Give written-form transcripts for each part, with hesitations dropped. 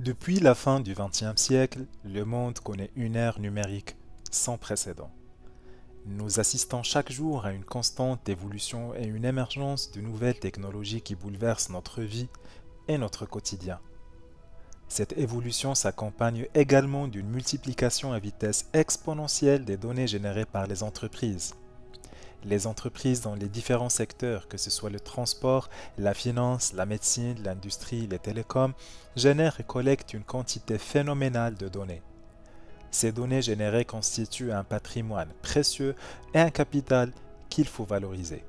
Depuis la fin du XXe siècle, le monde connaît une ère numérique sans précédent. Nous assistons chaque jour à une constante évolution et une émergence de nouvelles technologies qui bouleversent notre vie et notre quotidien. Cette évolution s'accompagne également d'une multiplication à vitesse exponentielle des données générées par les entreprises. Les entreprises dans les différents secteurs, que ce soit le transport, la finance, la médecine, l'industrie, les télécoms, génèrent et collectent une quantité phénoménale de données. Ces données générées constituent un patrimoine précieux et un capital qu'il faut valoriser.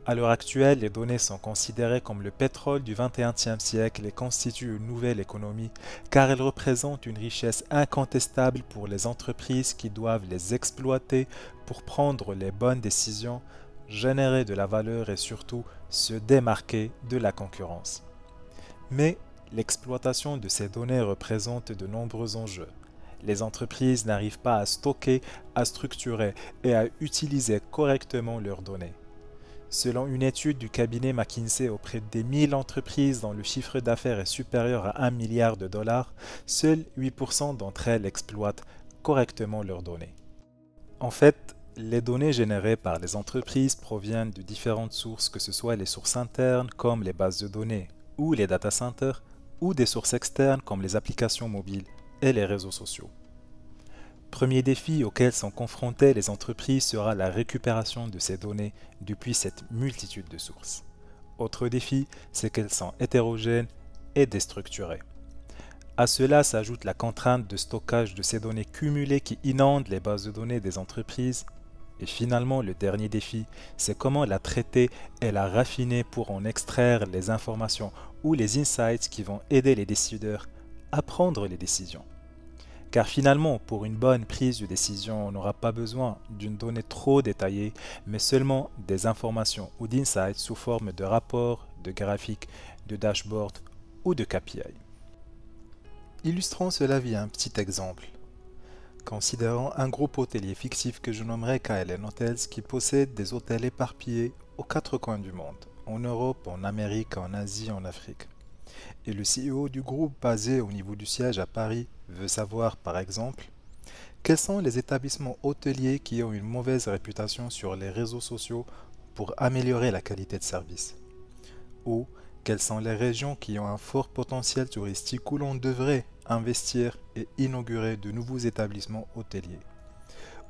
À l'heure actuelle, les données sont considérées comme le pétrole du XXIe siècle et constituent une nouvelle économie car elles représentent une richesse incontestable pour les entreprises qui doivent les exploiter pour prendre les bonnes décisions, générer de la valeur et surtout se démarquer de la concurrence. Mais l'exploitation de ces données représente de nombreux enjeux. Les entreprises n'arrivent pas à stocker, à structurer et à utiliser correctement leurs données. Selon une étude du cabinet McKinsey auprès des 1000 entreprises dont le chiffre d'affaires est supérieur à 1 milliard de dollars, seuls 8% d'entre elles exploitent correctement leurs données. En fait, les données générées par les entreprises proviennent de différentes sources, que ce soit les sources internes comme les bases de données ou les data centers, ou des sources externes comme les applications mobiles et les réseaux sociaux. Premier défi auquel sont confrontées les entreprises sera la récupération de ces données depuis cette multitude de sources. Autre défi, c'est qu'elles sont hétérogènes et déstructurées. À cela s'ajoute la contrainte de stockage de ces données cumulées qui inondent les bases de données des entreprises. Et finalement, le dernier défi, c'est comment la traiter et la raffiner pour en extraire les informations ou les insights qui vont aider les décideurs à prendre les décisions. Car finalement, pour une bonne prise de décision, on n'aura pas besoin d'une donnée trop détaillée, mais seulement des informations ou d'insights sous forme de rapports, de graphiques, de dashboards ou de KPI. Illustrons cela via un petit exemple. Considérons un groupe hôtelier fictif que je nommerai KLM Hotels qui possède des hôtels éparpillés aux quatre coins du monde, en Europe, en Amérique, en Asie, en Afrique. Et le CEO du groupe basé au niveau du siège à Paris veut savoir par exemple quels sont les établissements hôteliers qui ont une mauvaise réputation sur les réseaux sociaux pour améliorer la qualité de service, ou quelles sont les régions qui ont un fort potentiel touristique où l'on devrait investir et inaugurer de nouveaux établissements hôteliers,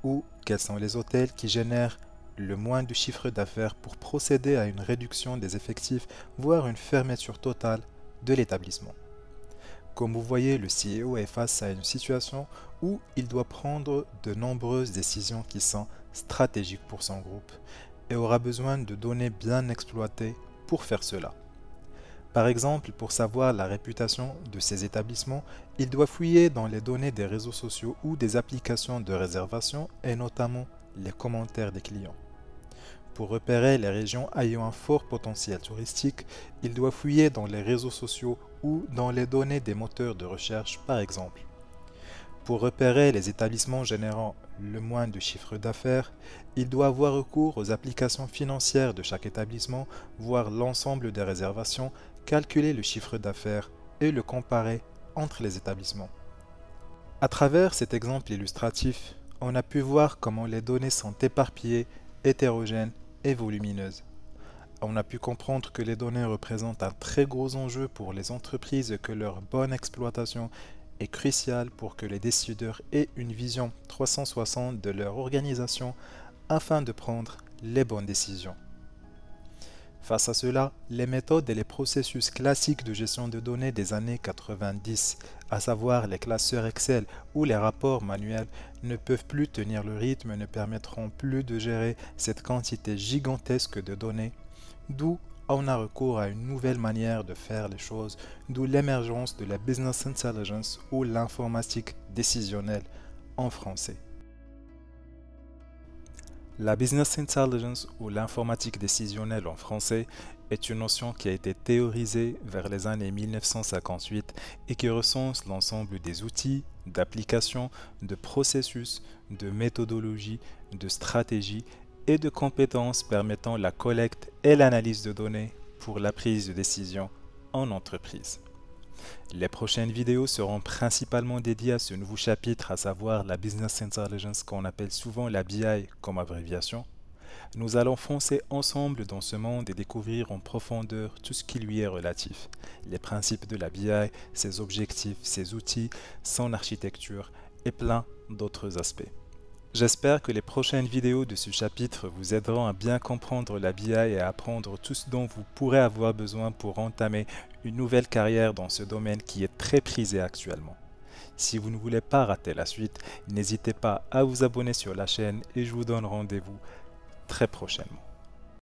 ou quels sont les hôtels qui génèrent le moins de chiffre d'affaires pour procéder à une réduction des effectifs, voire une fermeture totale de l'établissement. Comme vous voyez, le CEO est face à une situation où il doit prendre de nombreuses décisions qui sont stratégiques pour son groupe et aura besoin de données bien exploitées pour faire cela. Par exemple, pour savoir la réputation de ces établissements, il doit fouiller dans les données des réseaux sociaux ou des applications de réservation et notamment les commentaires des clients. Pour repérer les régions ayant un fort potentiel touristique, il doit fouiller dans les réseaux sociaux ou dans les données des moteurs de recherche par exemple. Pour repérer les établissements générant le moins de chiffre d'affaires, il doit avoir recours aux applications financières de chaque établissement, voir l'ensemble des réservations, calculer le chiffre d'affaires et le comparer entre les établissements. À travers cet exemple illustratif, on a pu voir comment les données sont éparpillées, hétérogènes et volumineuses. On a pu comprendre que les données représentent un très gros enjeu pour les entreprises et que leur bonne exploitation est cruciale pour que les décideurs aient une vision 360 de leur organisation afin de prendre les bonnes décisions. Face à cela, les méthodes et les processus classiques de gestion de données des années 90, à savoir les classeurs Excel ou les rapports manuels, ne peuvent plus tenir le rythme et ne permettront plus de gérer cette quantité gigantesque de données, d'où on a recours à une nouvelle manière de faire les choses, d'où l'émergence de la business intelligence ou l'informatique décisionnelle en français. La business intelligence ou l'informatique décisionnelle en français est une notion qui a été théorisée vers les années 1958 et qui recense l'ensemble des outils, d'applications, de processus, de méthodologies, de stratégies et de compétences permettant la collecte et l'analyse de données pour la prise de décision en entreprise. Les prochaines vidéos seront principalement dédiées à ce nouveau chapitre, à savoir la Business Intelligence qu'on appelle souvent la BI comme abréviation. Nous allons foncer ensemble dans ce monde et découvrir en profondeur tout ce qui lui est relatif. Les principes de la BI, ses objectifs, ses outils, son architecture et plein d'autres aspects. J'espère que les prochaines vidéos de ce chapitre vous aideront à bien comprendre la BI et à apprendre tout ce dont vous pourrez avoir besoin pour entamer une nouvelle carrière dans ce domaine qui est très prisé actuellement. Si vous ne voulez pas rater la suite, n'hésitez pas à vous abonner sur la chaîne et je vous donne rendez-vous très prochainement.